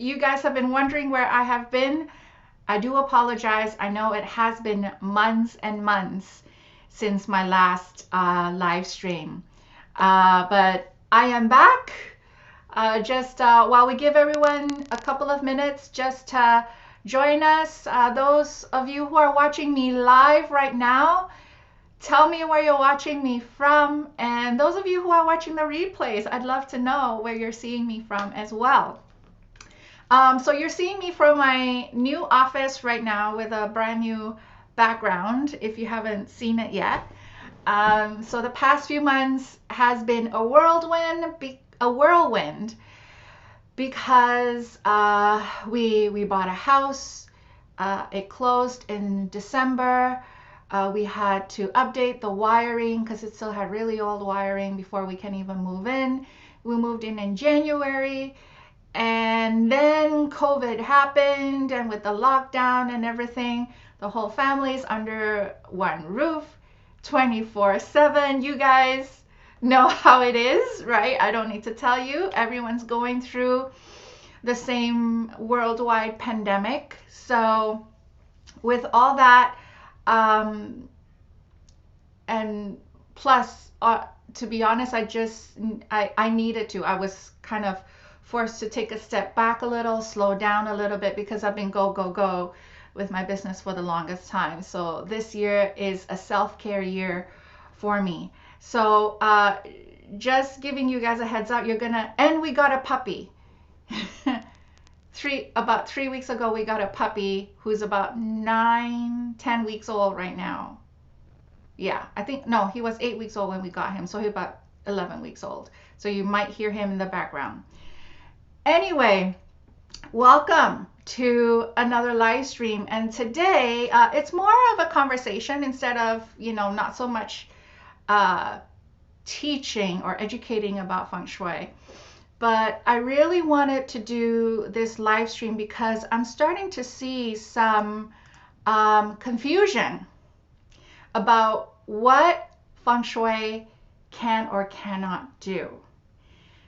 you guys have been wondering where I have been. I do apologize. I know it has been months and months since my last live stream. But I am back. Just while we give everyone a couple of minutes just to join us, those of you who are watching me live right now, tell me where you're watching me from. And those of you who are watching the replays, I'd love to know where you're seeing me from as well. So you're seeing me from my new office right now with a brand new background, if you haven't seen it yet. So the past few months has been a whirlwind because we bought a house. It closed in December. We had to update the wiring because it still had really old wiring before we can even move in. We moved in January. And then COVID happened, and with the lockdown and everything, the whole family's under one roof 24/7. You guys know how it is, right? I don't need to tell you. Everyone's going through the same worldwide pandemic. So with all that, and plus, to be honest, I needed to. I was kind of forced to take a step back a little, slow down a little bit, because I've been go with my business for the longest time. So this year is a self-care year for me. So just giving you guys a heads up, and we got a puppy. About 3 weeks ago, we got a puppy who's about 9-10 weeks old right now. Yeah, I think, no, he was 8 weeks old when we got him. So he's about 11 weeks old. So you might hear him in the background. Anyway, welcome to another live stream. And today it's more of a conversation instead of, not so much teaching or educating about Feng Shui. But I really wanted to do this live stream because I'm starting to see some confusion about what Feng Shui can or cannot do.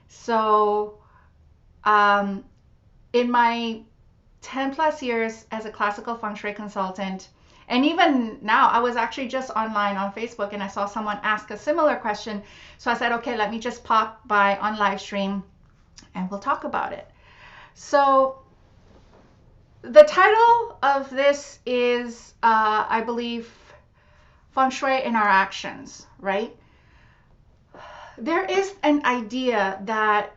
So in my 10 plus years as a classical Feng Shui consultant, and even now, I was actually just online on Facebook and I saw someone ask a similar question. So I said, okay, let me just pop by on live stream and we'll talk about it. So the title of this is, I believe, Feng Shui in our actions, right? There is an idea that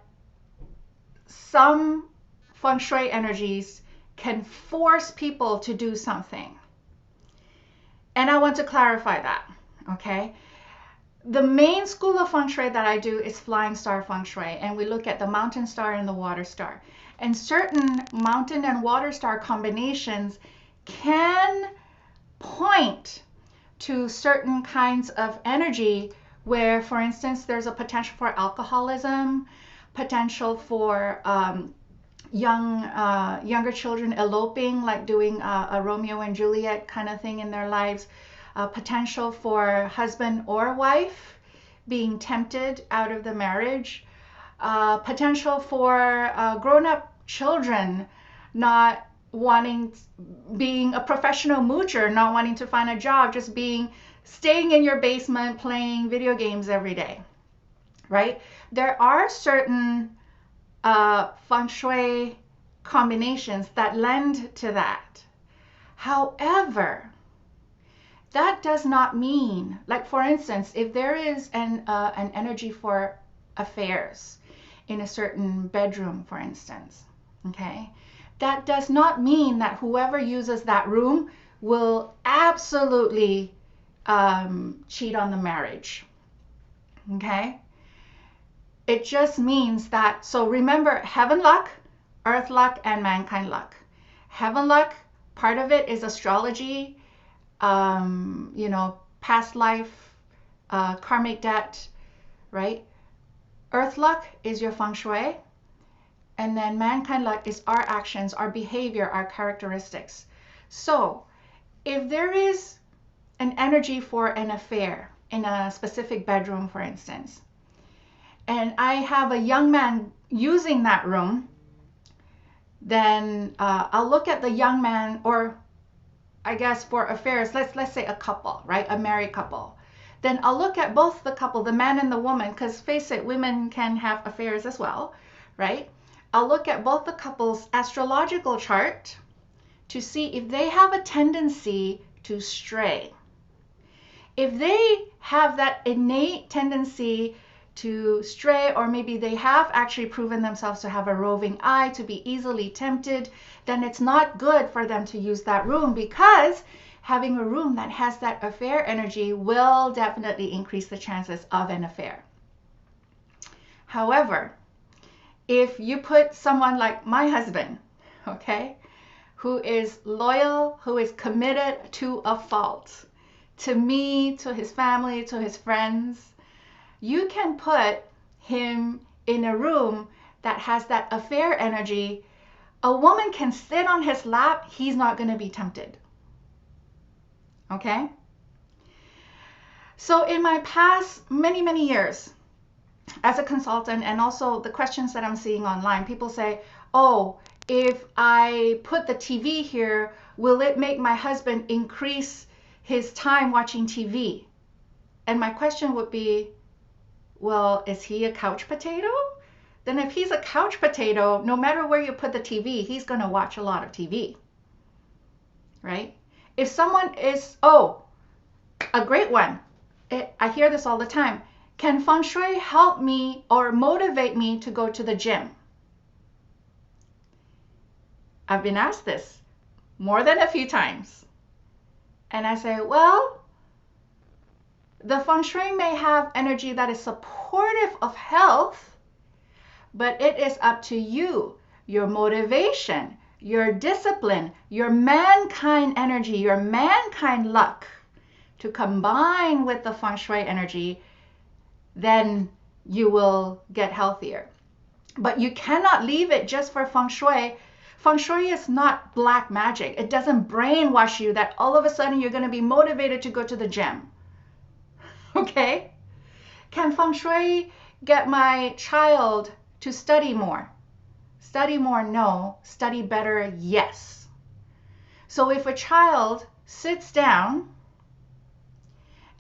some Feng Shui energies can force people to do something. And I want to clarify that, okay? The main school of Feng Shui that I do is Flying Star Feng Shui, and we look at the mountain star and the water star. And certain mountain and water star combinations can point to certain kinds of energy where, for instance, there's a potential for alcoholism, potential for younger children eloping, like doing a Romeo and Juliet kind of thing in their lives, potential for husband or wife being tempted out of the marriage, potential for grown-up children not wanting, being a professional moocher, not wanting to find a job, just staying in your basement playing video games every day, right? There are certain Feng Shui combinations that lend to that. However, that does not mean, like for instance, if there is an energy for affairs in a certain bedroom, for instance, okay, that does not mean that whoever uses that room will absolutely cheat on the marriage, okay? It just means that, so remember, heaven luck, earth luck, and mankind luck. Heaven luck, part of it is astrology, past life, karmic debt, right? Earth luck is your Feng Shui. And then mankind luck is our actions, our behavior, our characteristics. So if there is an energy for an affair in a specific bedroom, for instance, and I have a young man using that room, then I'll look at the young man, or I guess for affairs, let's say a couple, right? A married couple. Then I'll look at both the couple, the man and the woman, because face it, women can have affairs as well, right? I'll look at both the couple's astrological chart to see if they have a tendency to stray. If they have that innate tendency to stray, or maybe they have actually proven themselves to have a roving eye, to be easily tempted, then it's not good for them to use that room, because having a room that has that affair energy will definitely increase the chances of an affair. However, if you put someone like my husband, okay, who is loyal, who is committed to a fault, to me, to his family, to his friends, you can put him in a room that has that affair energy. A woman can sit on his lap, he's not going to be tempted. Okay? So in my past many years as a consultant, and also the questions that I'm seeing online, people say, oh, if I put the TV here, will it make my husband increase his time watching TV? And my question would be, well, is he a couch potato? Then if he's a couch potato, no matter where you put the TV, he's going to watch a lot of TV, right? If someone is, oh, a great one, I hear this all the time, can Feng Shui help me or motivate me to go to the gym? I've been asked this more than a few times. And I say, well, the Feng Shui may have energy that is supportive of health, but it is up to you, your motivation, your discipline, your mankind energy, your mankind luck to combine with the Feng Shui energy, then you will get healthier. But you cannot leave it just for Feng Shui. Feng Shui is not black magic. It doesn't brainwash you that all of a sudden you're going to be motivated to go to the gym. Okay? Can Feng Shui get my child to study more? Study more, no. Study better, yes. So if a child sits down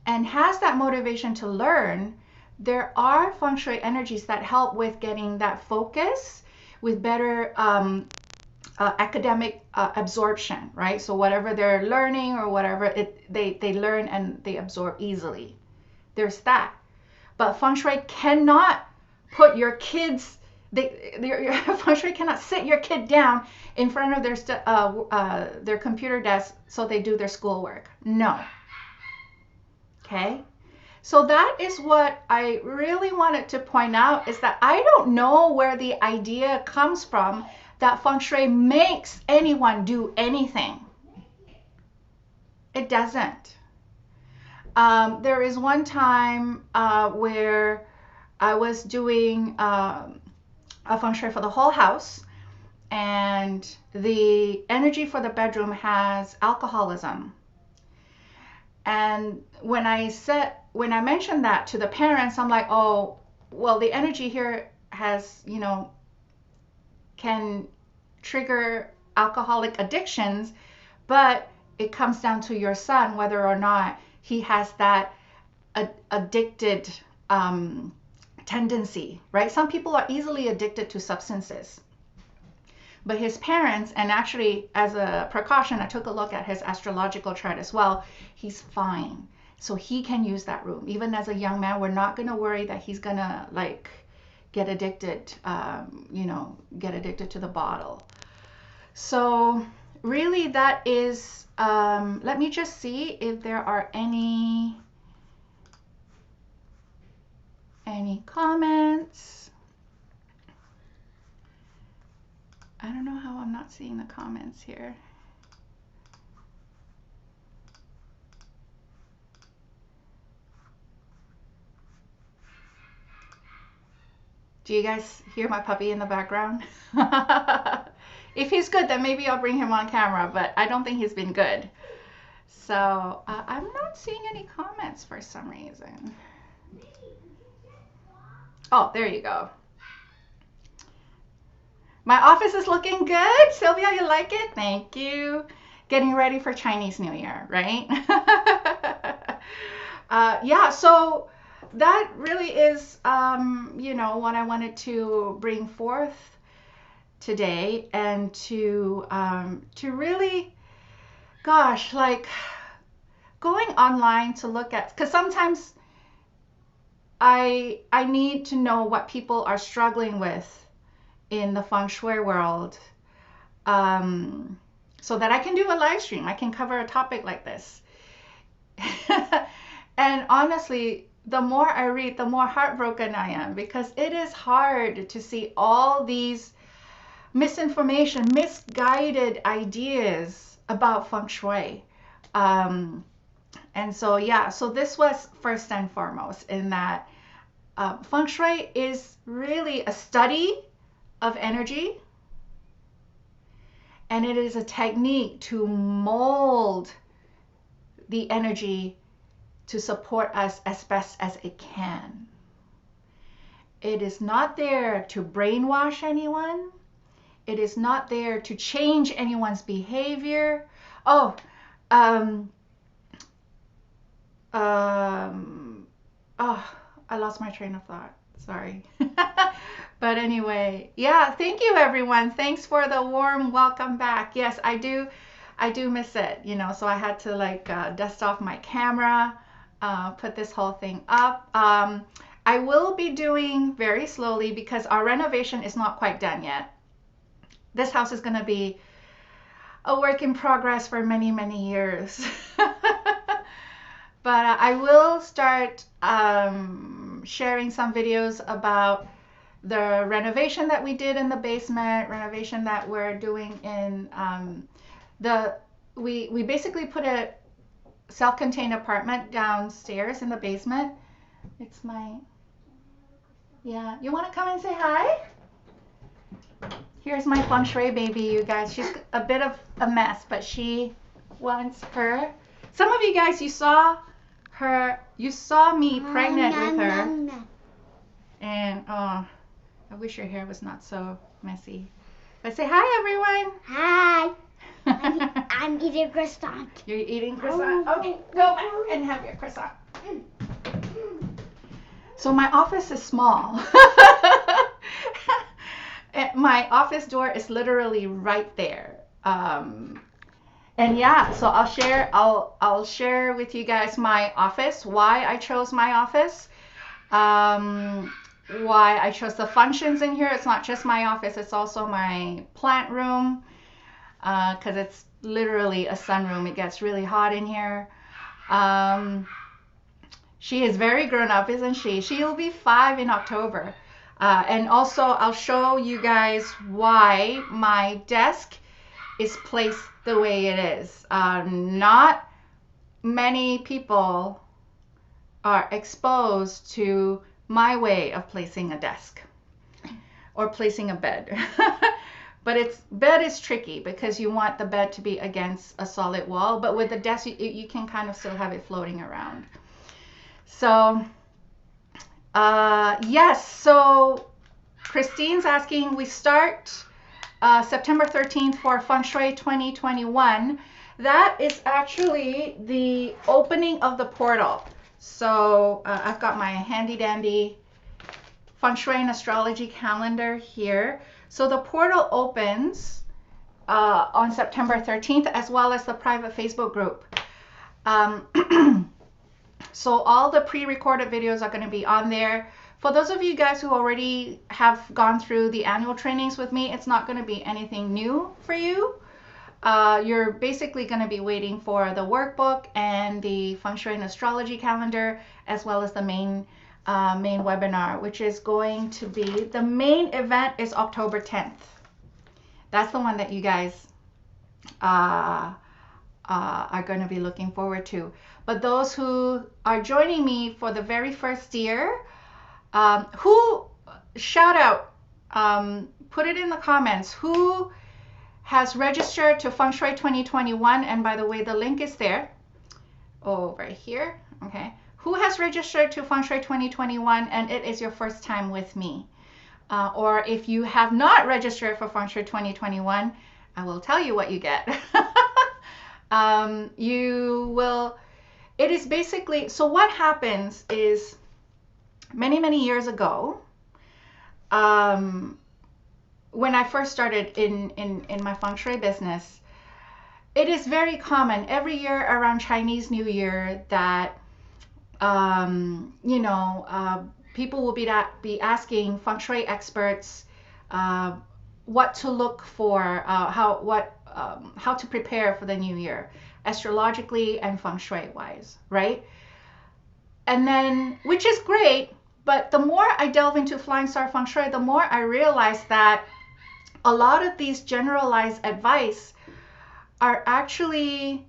and has that motivation to learn, there are Feng Shui energies that help with getting that focus, with better academic absorption, right? So whatever they're learning or whatever, they learn and they absorb easily. There's that. But Feng Shui cannot put your kids, Feng Shui cannot sit your kid down in front of their computer desk so they do their schoolwork. No. Okay? So that is what I really wanted to point out, is that I don't know where the idea comes from that Feng Shui makes anyone do anything. It doesn't. There is one time where I was doing a Feng Shui for the whole house, and the energy for the bedroom has alcoholism. And when I mentioned that to the parents, I'm like, oh, well, the energy here has, can trigger alcoholic addictions, but it comes down to your son whether or not he has that addicted tendency, right? Some people are easily addicted to substances. But his parents, and actually as a precaution, I took a look at his astrological chart as well. He's fine. So he can use that room. Even as a young man, we're not going to worry that he's going to get addicted, get addicted to the bottle. So really that is, let me just see if there are any comments. I don't know how I'm not seeing the comments here. Do you guys hear my puppy in the background? If he's good, then maybe I'll bring him on camera, but I don't think he's been good. So I'm not seeing any comments for some reason. Oh, there you go. My office is looking good. Sylvia, you like it? Thank you. Getting ready for Chinese New Year, right? Yeah, so that really is, what I wanted to bring forth today, and to really, gosh, like going online to look at, because sometimes I need to know what people are struggling with in the feng shui world, so that I can do a live stream. I can cover a topic like this. And honestly, the more I read, the more heartbroken I am, because it is hard to see all these misinformation, misguided ideas about feng shui. And so, yeah, so this was first and foremost in that feng shui is really a study of energy, and it is a technique to mold the energy to support us as best as it can. It is not there to brainwash anyone. It is not there to change anyone's behavior. Oh, I lost my train of thought. Sorry. But anyway, yeah, thank you everyone. Thanks for the warm welcome back. Yes, I do miss it, so I had to like dust off my camera, put this whole thing up. I will be doing very slowly because our renovation is not quite done yet. This house is going to be a work in progress for many, many years. But I will start sharing some videos about the renovation that we did in the basement, renovation that we're doing in we basically put a self-contained apartment downstairs in the basement. It's yeah, you want to come and say hi? Here's my feng shui baby, you guys. She's a bit of a mess, but she wants her. Some of you guys, you saw me pregnant with her. And oh, I wish your hair was not so messy. But say hi, everyone. Hi. I'm eating croissant. You're eating croissant? Okay, go back and have your croissant. So my office is small. My office door is literally right there. And yeah, so I'll share with you guys my office, why I chose my office, why I chose the functions in here. It's not just my office, it's also my plant room, because it's literally a sunroom. It gets really hot in here. She is very grown up, isn't she? She'll be 5 in October. And also I'll show you guys why my desk is placed the way it is. Not many people are exposed to my way of placing a desk or placing a bed. But bed is tricky because you want the bed to be against a solid wall, but with the desk you can kind of still have it floating around. So yes, so Christine's asking, we start September 13th for Feng Shui 2021. That is actually the opening of the portal. So I've got my handy dandy Feng Shui and astrology calendar here. So the portal opens on September 13th, as well as the private Facebook group. So all the pre-recorded videos are going to be on there. For those of you guys who already have gone through the annual trainings with me, it's not going to be anything new for you. You're basically going to be waiting for the workbook and the Feng Shui and astrology calendar, as well as the main webinar, which is going to be, the main event is October 10th. That's the one that you guys are going to be looking forward to. But those who are joining me for the very first year, who, shout out, put it in the comments, who has registered to Feng Shui 2021, and by the way, the link is there, right here, okay. Who has registered to Feng Shui 2021 and it is your first time with me? or if you have not registered for Feng Shui 2021, I will tell you what you get. You will, it is basically, so what happens is many years ago, when I first started in my Feng Shui business, it is very common every year around Chinese New Year that, people will be asking Feng Shui experts what to look for, how to prepare for the new year, astrologically and Feng Shui wise, right? And then, which is great, but the more I delve into Flying Star Feng Shui, the more I realize that a lot of these generalized advice are actually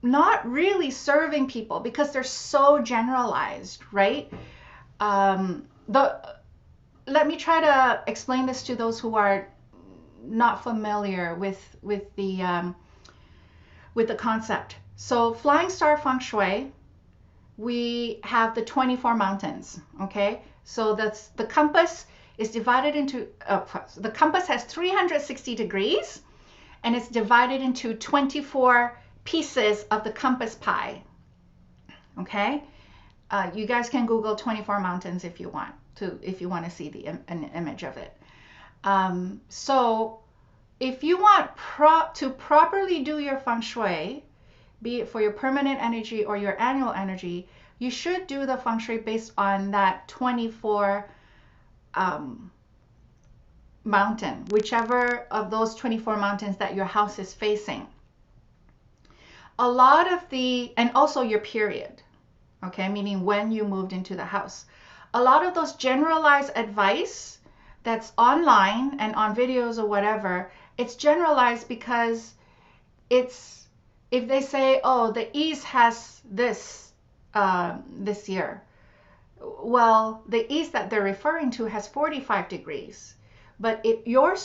not really serving people because they're so generalized, right? Let me try to explain this to those who are not familiar with the concept. So Flying Star Feng Shui, we have the 24 mountains, okay? So that's the compass is divided into, the compass has 360 degrees and it's divided into 24 pieces of the compass pie, okay? You guys can Google 24 mountains if you want to see an image of it. So if you want to properly do your Feng Shui, be it for your permanent energy or your annual energy, you should do the Feng Shui based on that 24 mountain, whichever of those 24 mountains that your house is facing. A lot of and also your period, okay, meaning when you moved into the house. A lot of those generalized advice that's online and on videos or whatever, it's generalized because it's, if they say, oh, the East has this this year, well, the East that they're referring to has 45 degrees. But your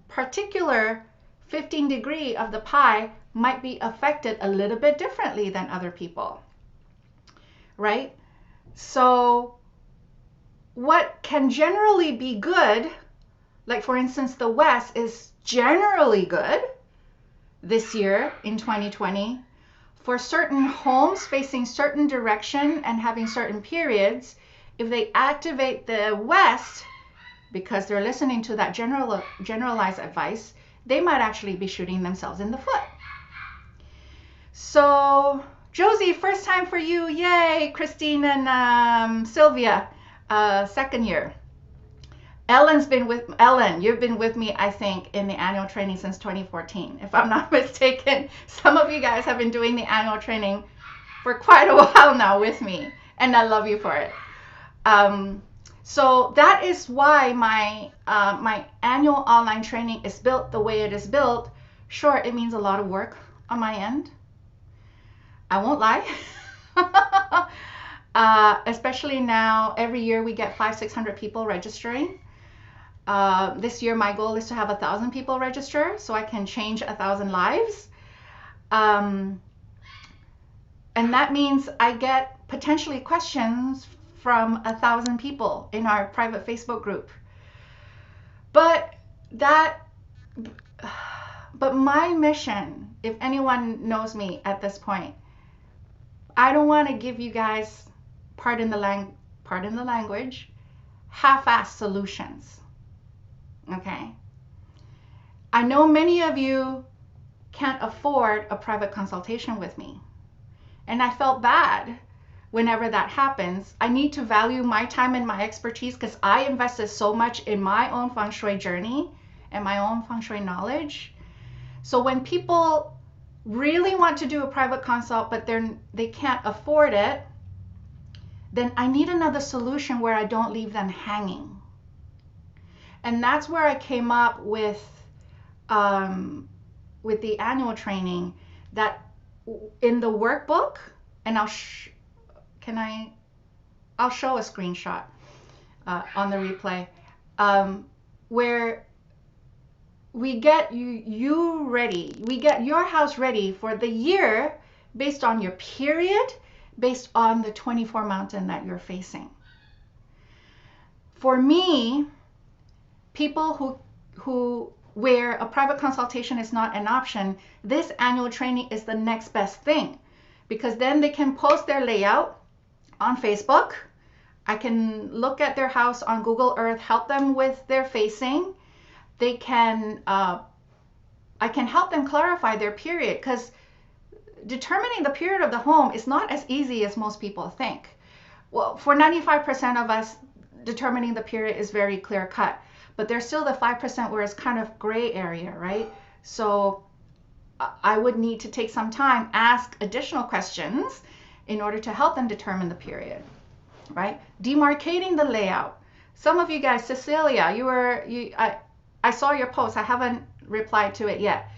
particular 15 degree of the pie might be affected a little bit differently than other people, right? So what can generally be good, like for instance, the West is generally good this year in 2020 for certain homes facing certain direction and having certain periods. If they activate the West because they're listening to that generalized advice, they might actually be shooting themselves in the foot. So Josie, first time for you, yay. Christine and Sylvia, second year. Ellen, you've been with me, I think, in the annual training since 2014, if I'm not mistaken. Some of you guys have been doing the annual training for quite a while now with me, and I love you for it. So that is why my annual online training is built the way it is built. Sure, it means a lot of work on my end. I won't lie. Especially now, every year we get 500-600 people registering. This year my goal is to have 1,000 people register so I can change 1,000 lives. And that means I get potentially questions from 1,000 people in our private Facebook group. But my mission, if anyone knows me at this point, I don't want to give you guys, pardon the language, half-assed solutions. Okay? I know many of you can't afford a private consultation with me. And I felt bad whenever that happens. I need to value my time and my expertise because I invested so much in my own Feng Shui journey and my own Feng Shui knowledge. So when people really want to do a private consult but they can't afford it, then I need another solution where I don't leave them hanging. And that's where I came up with the annual training, that in the workbook, and I'll show a screenshot on the replay, where we get you ready, we get your house ready for the year based on your period, based on the 24 mountain that you're facing. For me, people who where a private consultation is not an option, this annual training is the next best thing, because then they can post their layout on Facebook. I can look at their house on Google Earth, help them with their facing. They can I can help them clarify their period, because determining the period of the home is not as easy as most people think. Well, for 95% of us, determining the period is very clear cut, but there's still the 5% where it's kind of gray area, right? So I would need to take some time, ask additional questions in order to help them determine the period, right? Demarcating the layout. Some of you guys, Cecilia, I saw your post. I haven't replied to it yet,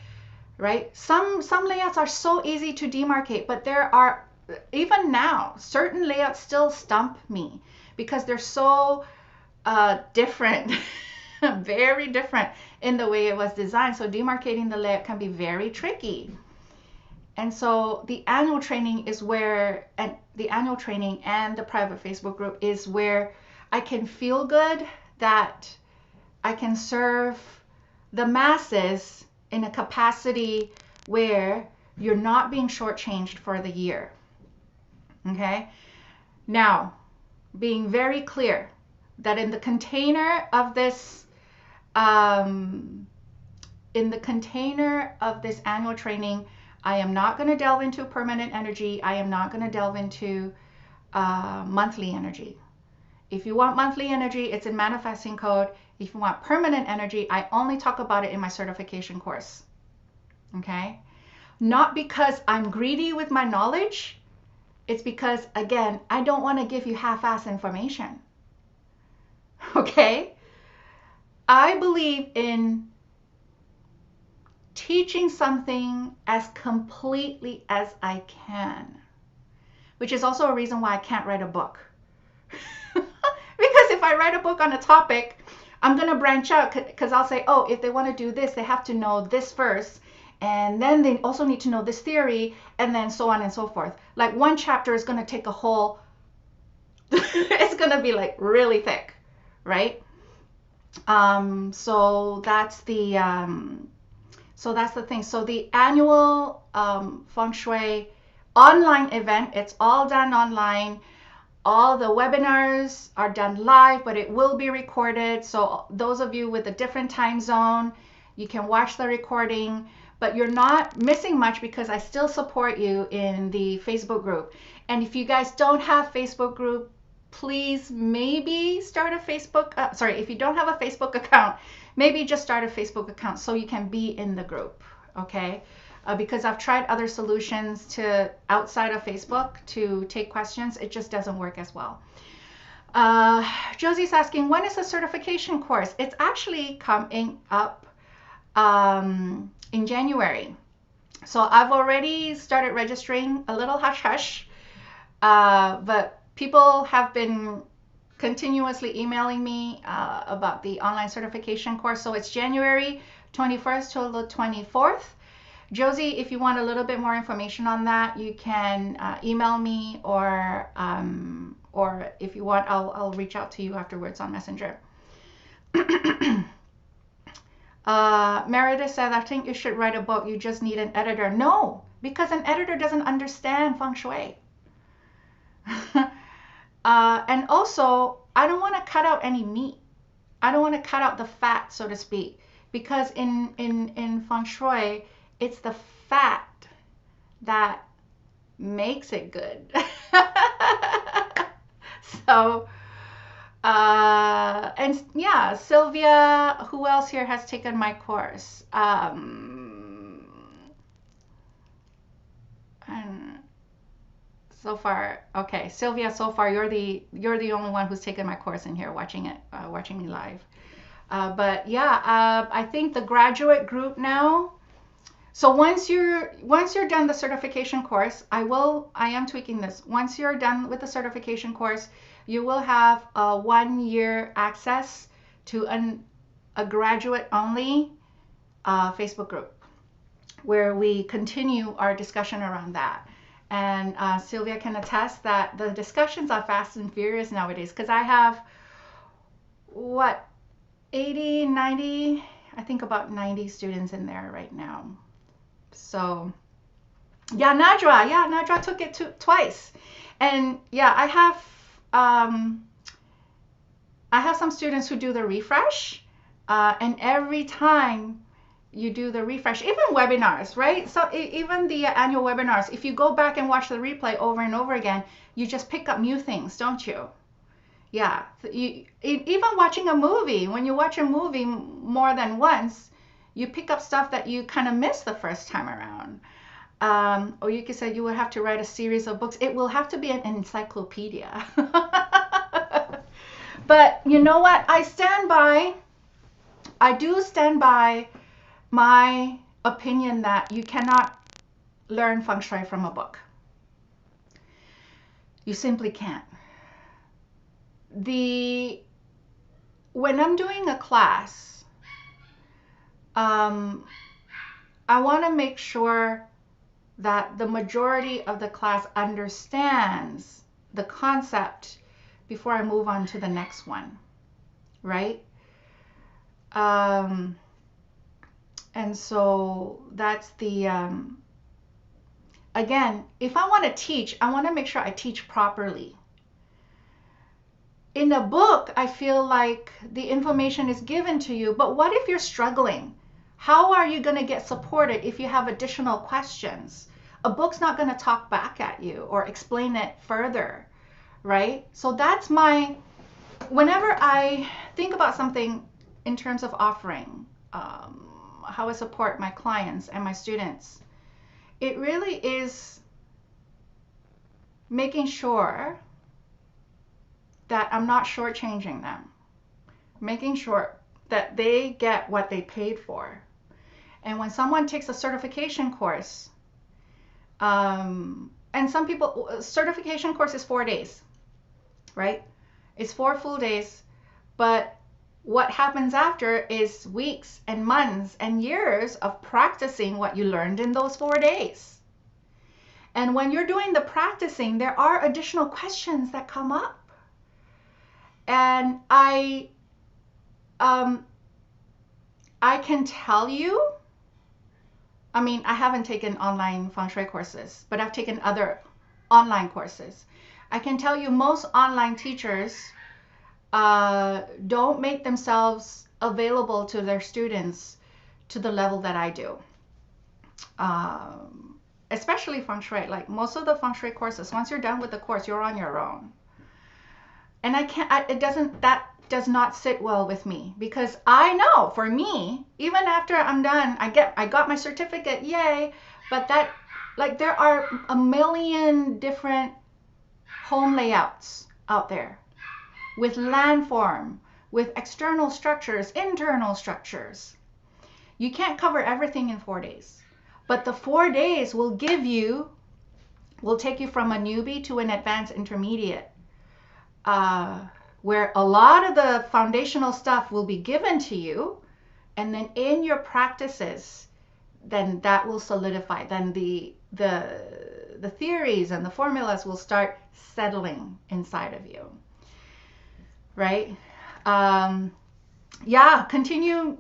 right? Some layouts are so easy to demarcate, but there are, even now, certain layouts still stump me because they're so different, very different in the way it was designed. So demarcating the layout can be very tricky. And so the annual training is where, and the annual training and the private Facebook group is where I can feel good that I can serve the masses in a capacity where you're not being shortchanged for the year. Okay? Now, being very clear that in the container of this annual training, I am not going to delve into permanent energy. I am not going to delve into monthly energy. If you want monthly energy, it's in manifesting code. If you want permanent energy, I only talk about it in my certification course. Okay? Not because I'm greedy with my knowledge. It's because, again, I don't want to give you half-ass information. Okay? I believe in teaching something as completely as I can, which is also a reason why I can't write a book. Because if I write a book on a topic, I'm going to branch out, because I'll say, oh, if they want to do this, they have to know this first, and then they also need to know this theory, and then so on and so forth. Like one chapter is going to take a whole, it's going to be like really thick, right? So that's the thing. So the annual Feng Shui online event, it's all done online. All the webinars are done live, but it will be recorded. So those of you with a different time zone, you can watch the recording, but you're not missing much because I still support you in the Facebook group. And if you guys don't have Facebook group, please maybe start a Facebook, if you don't have a Facebook account, maybe just start a Facebook account so you can be in the group, okay? Because I've tried other solutions to outside of Facebook to take questions. It just doesn't work as well. Josie's asking, when is the certification course? It's actually coming up in January. So I've already started registering, a little hush-hush, but people have been continuously emailing me about the online certification course. So it's January 21st to the 24th. Josie, if you want a little bit more information on that, you can email me, or if you want, I'll reach out to you afterwards on Messenger. Meredith said, I think you should write a book. You just need an editor. No, because an editor doesn't understand Feng Shui. And also, I don't want to cut out any meat. I don't want to cut out the fat, so to speak, because in Feng Shui, it's the fat that makes it good. So, and yeah, Sylvia, who else here has taken my course? And so far, okay, Sylvia, so far you're the only one who's taken my course in here, watching me live. But yeah, I think the graduate group now. So once you're done the certification course, I am tweaking this. Once you're done with the certification course, you will have a 1-year access to a graduate only Facebook group where we continue our discussion around that. And Sylvia can attest that the discussions are fast and furious nowadays, because I have what, 80, 90, I think about 90 students in there right now. So yeah, Nadra took it twice. And yeah, I have some students who do the refresh, and every time you do the refresh, even webinars, right? So even the annual webinars, if you go back and watch the replay over and over again, you just pick up new things, don't you? Yeah, even watching a movie, when you watch a movie more than once, you pick up stuff that you kind of missed the first time around. Or you could say you would have to write a series of books. It will have to be an encyclopedia. But you know what? I do stand by my opinion that you cannot learn feng shui from a book. You simply can't. When I'm doing a class, I want to make sure that the majority of the class understands the concept before I move on to the next one, right? And so that's again, if I want to teach, I want to make sure I teach properly. In a book, I feel like the information is given to you, but what if you're struggling? How are you going to get supported if you have additional questions? A book's not going to talk back at you or explain it further, right? So that's whenever I think about something in terms of offering, how I support my clients and my students, it really is making sure that I'm not shortchanging them, making sure that they get what they paid for. And when someone takes a certification course, and some people, certification course is 4 days, right? It's 4 full days, but what happens after is weeks and months and years of practicing what you learned in those 4 days. And when you're doing the practicing, there are additional questions that come up. And I can tell you, I mean, I haven't taken online feng shui courses, but I've taken other online courses. I can tell you most online teachers don't make themselves available to their students to the level that I do. Especially feng shui, like most of the feng shui courses, once you're done with the course, you're on your own. And that does not sit well with me, because I know for me, even after I'm done, I got my certificate, yay, but there are a million different home layouts out there with landform, with external structures, internal structures. You can't cover everything in 4 days, but the 4 days will take you from a newbie to an advanced intermediate, where a lot of the foundational stuff will be given to you, and then in your practices, then that will solidify. Then the theories and the formulas will start settling inside of you, right? Yeah, continue.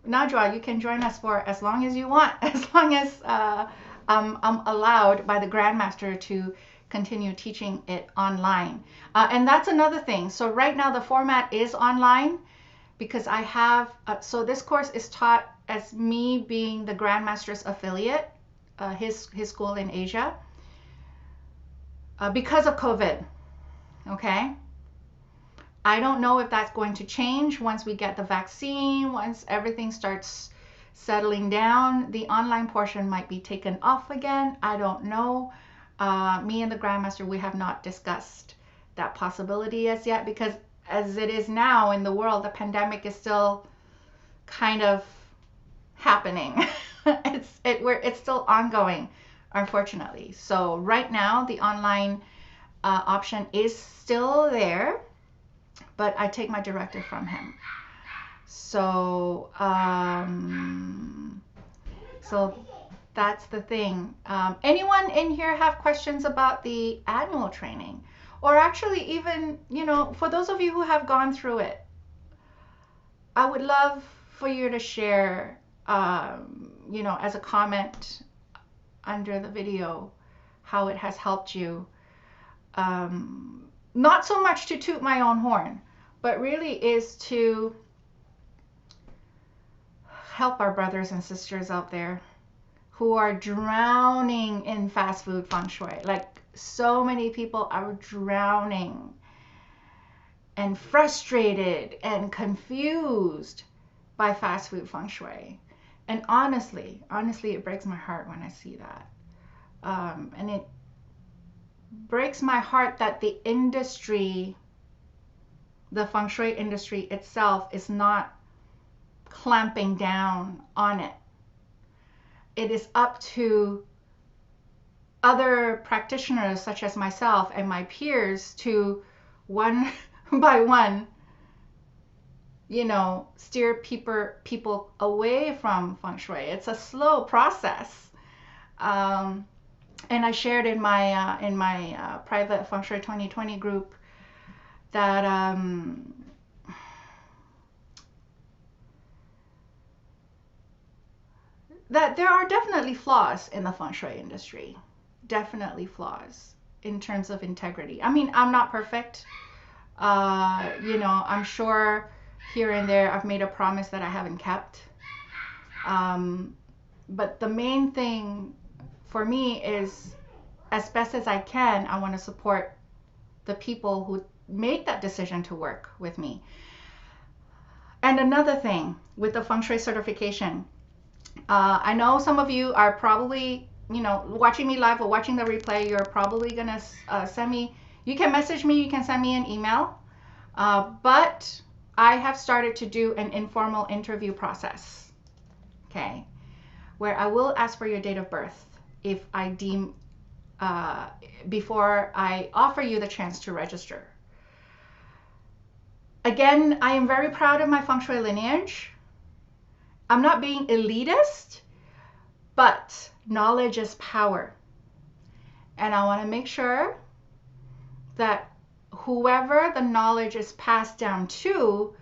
Najwa, you can join us for as long as you want, as long as I'm allowed by the Grandmaster to continue teaching it online. And that's another thing. So right now the format is online because I have, so this course is taught as me being the Grandmaster's affiliate, his school in Asia, because of COVID, okay? I don't know if that's going to change once we get the vaccine, once everything starts settling down. The online portion might be taken off again. I don't know. Me and the Grandmaster, we have not discussed that possibility as yet, because as it is now in the world, the pandemic is still kind of happening. It's still ongoing, unfortunately. So right now, the online option is still there, but I take my directive from him. So, so that's the thing. Anyone in here have questions about the annual training? or actually even, for those of you who have gone through it, I would love for you to share, as a comment under the video, how it has helped you. Not so much to toot my own horn, but really is to help our brothers and sisters out there who are drowning in fast food feng shui. Like, so many people are drowning and frustrated and confused by fast food feng shui. And honestly, it breaks my heart when I see that. And it breaks my heart that the industry, the feng shui industry itself, is not clamping down on it. It is up to other practitioners such as myself and my peers to one by one, steer people away from feng shui. It's a slow process. And I shared in my private Feng Shui 2020 group that that there are definitely flaws in the feng shui industry. Definitely flaws in terms of integrity. I mean, I'm not perfect. I'm sure here and there I've made a promise that I haven't kept. But the main thing for me is, as best as I can, I want to support the people who make that decision to work with me. And another thing with the feng shui certification, I know some of you are probably, watching me live or watching the replay. You're probably going to send me, you can message me, you can send me an email. But I have started to do an informal interview process, okay, where I will ask for your date of birth if I deem, before I offer you the chance to register. Again, I am very proud of my feng shui lineage. I'm not being elitist, but knowledge is power. And I want to make sure that whoever the knowledge is passed down to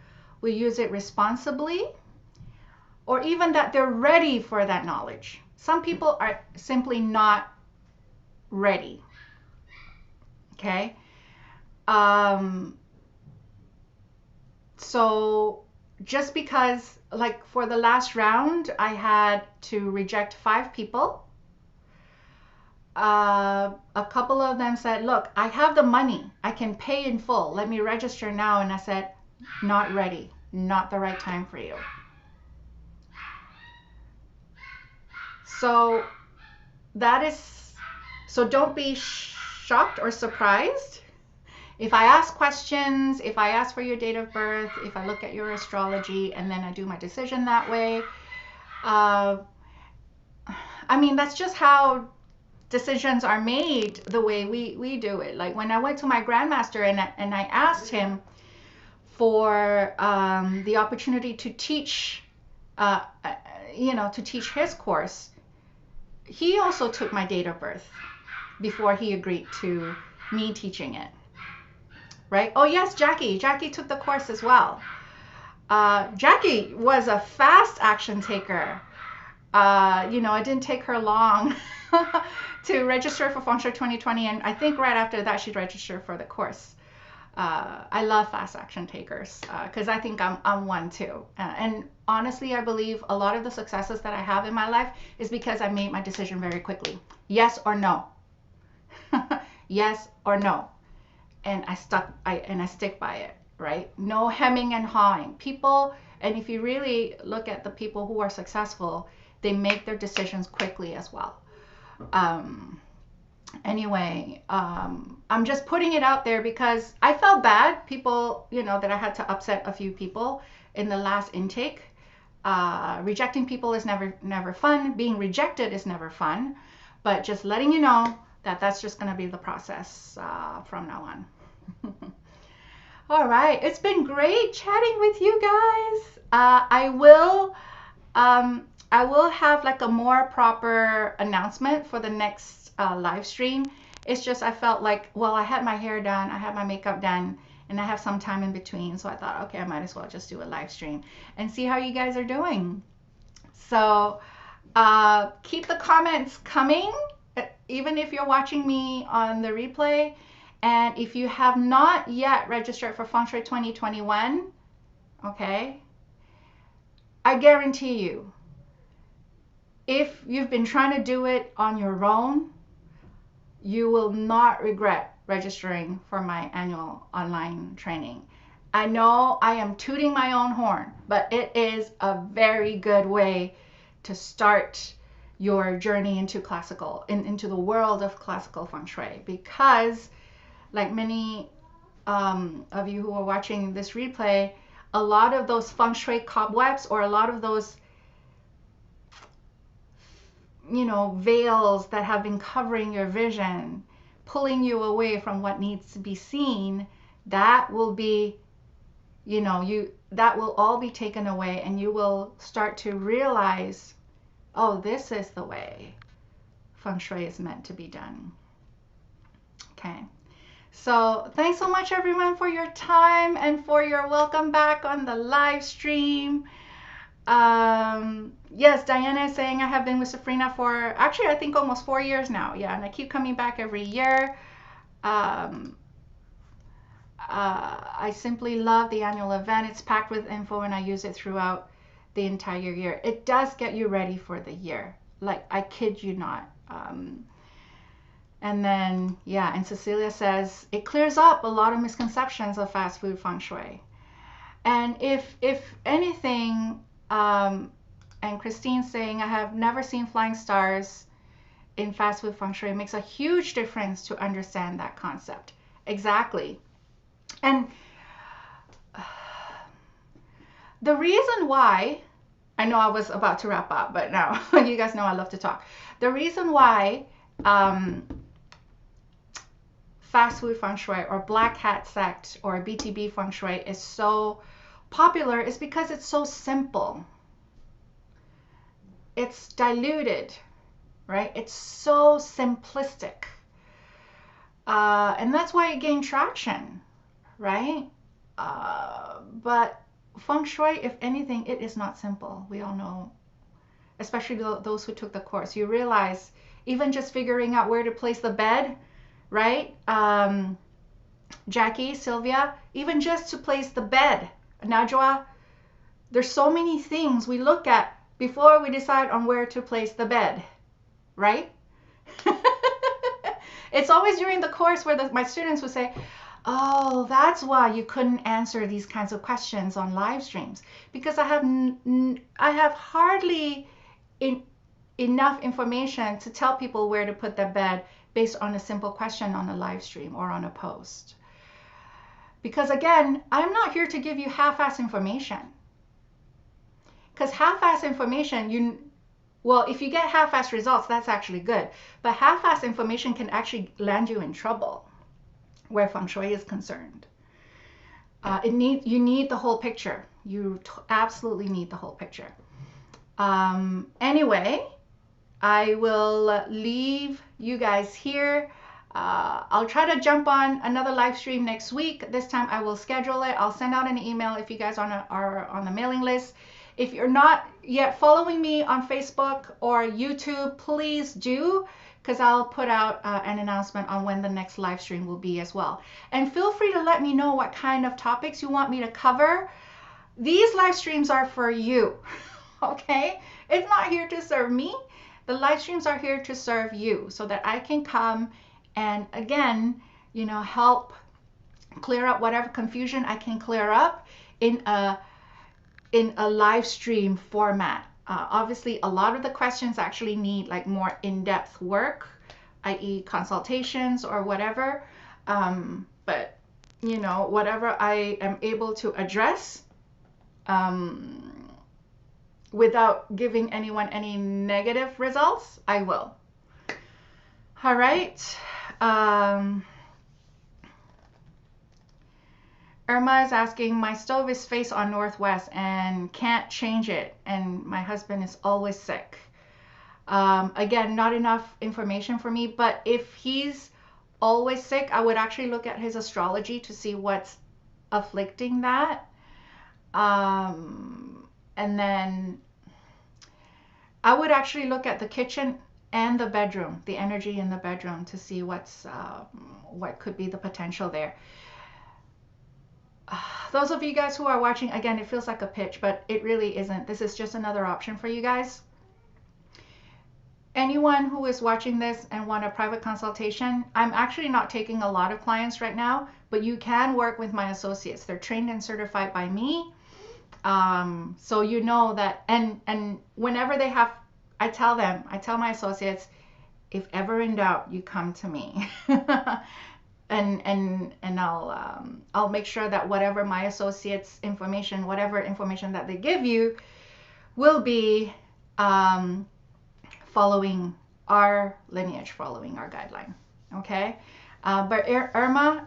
will use it responsibly, or even that they're ready for that knowledge. Some people are simply not ready. Okay? So just because, like, for the last round, I had to reject 5 people. A couple of them said, look, I have the money. I can pay in full. Let me register now. And I said, not ready. Not the right time for you. So don't be shocked or surprised if I ask questions, if I ask for your date of birth, if I look at your astrology, and then I do my decision that way. I mean, that's just how decisions are made, the way we do it. Like, when I went to my grandmaster and I asked him for the opportunity to teach, to teach his course, he also took my date of birth before he agreed to me teaching it. Right? Oh yes, Jackie took the course as well. Jackie was a fast action taker. It didn't take her long to register for Feng Shui 2020, and I think right after that she registered for the course. I love fast action takers because I think I'm one too. And honestly, I believe a lot of the successes that I have in my life is because I made my decision very quickly. Yes or no. Yes or no. And I stick by it, right? No hemming and hawing. People, and if you really look at the people who are successful, they make their decisions quickly as well. Anyway, I'm just putting it out there because I felt bad. People, that I had to upset a few people in the last intake. Rejecting people is never fun. Being rejected is never fun. But just letting you know that that's just going to be the process from now on. All right, it's been great chatting with you guys. I will have like a more proper announcement for the next live stream, It's just I felt like, well, I had my hair done, I had my makeup done, and I have some time in between. So I thought, okay, I might as well just do a live stream and see how you guys are doing. So keep the comments coming, even if you're watching me on the replay. And if you have not yet registered for Feng Shui 2021, okay, I guarantee you, if you've been trying to do it on your own, you will not regret registering for my annual online training. I know I am tooting my own horn, but it is a very good way to start your journey into into the world of classical Feng Shui, because like many of you who are watching this replay, a lot of those Feng Shui cobwebs, or a lot of those, you know, veils that have been covering your vision, pulling you away from what needs to be seen, that will be, you know, that will all be taken away, and you will start to realize, oh, this is the way Feng Shui is meant to be done. Okay. So thanks so much, everyone, for your time and for your welcome back on the live stream. Yes, Diana is saying I have been with Safrina for actually I think almost 4 years now. Yeah, and I keep coming back every year. I simply love the annual event. It's packed with info and I use it throughout the entire year. It does get you ready for the year. Like, I kid you not. And then, yeah, and Cecilia says, it clears up a lot of misconceptions of fast food Feng Shui. And if anything, and Christine's saying, I have never seen flying stars in fast food Feng Shui. It makes a huge difference to understand that concept. Exactly. And the reason why, I know I was about to wrap up, but now you guys know I love to talk. The reason why fast food Feng Shui or Black Hat Sect or BTB Feng Shui is so popular is because it's so simple. It's diluted, right? It's so simplistic. And that's why it gained traction, right? But Feng Shui, if anything, it is not simple. We all know, especially those who took the course. You realize even just figuring out where to place the bed, right? Jackie, Sylvia, even just to place the bed. Najwa, there's so many things we look at before we decide on where to place the bed, right? It's always during the course where my students would say, oh, that's why you couldn't answer these kinds of questions on live streams, because I have hardly enough information to tell people where to put their bed based on a simple question on a live stream or on a post. Because again, I'm not here to give you half-ass information. Because half-ass information, well, if you get half-ass results, that's actually good. But half-ass information can actually land you in trouble where Feng Shui is concerned. You need the whole picture. You absolutely need the whole picture. Anyway, I will leave you guys here. I'll try to jump on another live stream next week. This time I will schedule it. I'll send out an email if you guys are on the mailing list. If you're not yet following me on Facebook or YouTube, please do, because I'll put out an announcement on when the next live stream will be as well. And feel free to let me know what kind of topics you want me to cover. These live streams are for you, okay? It's not here to serve me. The live streams are here to serve you so that I can come and, again, you know, help clear up whatever confusion I can clear up in a live stream format. Obviously, a lot of the questions actually need like more in-depth work, i.e. consultations or whatever. But, you know, whatever I am able to address without giving anyone any negative results, I will. All right. Irma is asking, my stove is face on northwest and can't change it, and my husband is always sick. Again, not enough information for me, but if he's always sick, I would actually look at his astrology to see what's afflicting that. And then I would actually look at the kitchen and the bedroom, the energy in the bedroom, to see what could be the potential there. Those of you guys who are watching, again, it feels like a pitch, but it really isn't. This is just another option for you guys. Anyone who is watching this and want a private consultation, I'm actually not taking a lot of clients right now, but you can work with my associates. They're trained and certified by me. So you know that, and whenever they have, I tell my associates, if ever in doubt, you come to me. and I'll make sure that whatever my associates information, whatever information that they give you, will be following our lineage, following our guideline. Okay. But Irma,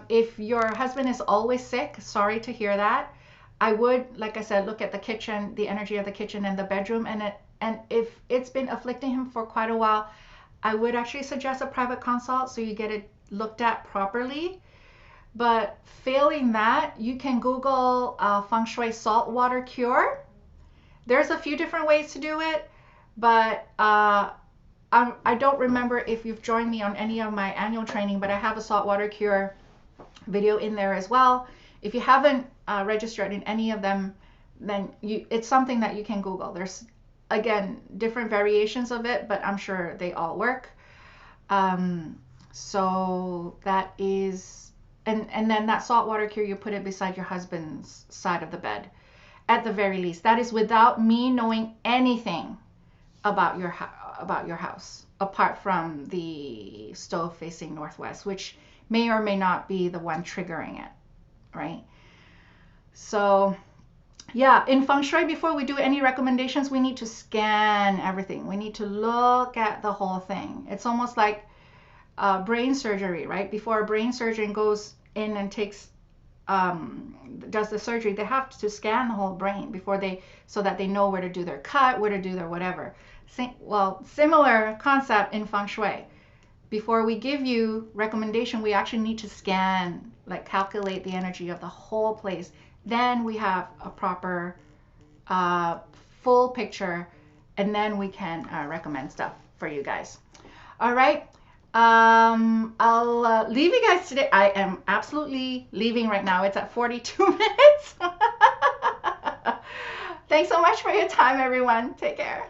if your husband is always sick, sorry to hear that. I would, like I said, look at the kitchen, the energy of the kitchen and the bedroom, and if it's been afflicting him for quite a while, I would actually suggest a private consult so you get it looked at properly. But failing that, you can Google Feng Shui saltwater cure. There's a few different ways to do it, but I don't remember if you've joined me on any of my annual training, but I have a saltwater cure video in there as well. If you haven't registered in any of them, then it's something that you can Google. There's, again, different variations of it, but I'm sure they all work. So that is, and then that saltwater cure, you put it beside your husband's side of the bed, at the very least. That is without me knowing anything about your house, apart from the stove facing northwest, which may or may not be the one triggering it, right? So yeah, in Feng Shui, before we do any recommendations, we need to scan everything. We need to look at the whole thing. It's almost like brain surgery, right? Before a brain surgeon goes in and does the surgery, they have to scan the whole brain so that they know where to do their cut, where to do their whatever. Well, similar concept in Feng Shui. Before we give you recommendation, we actually need to scan, like calculate the energy of the whole place. Then we have a proper full picture, and then we can recommend stuff for you guys. All right. I'll leave you guys today. I am absolutely leaving right now. It's at 42 minutes. Thanks so much for your time, everyone. Take care.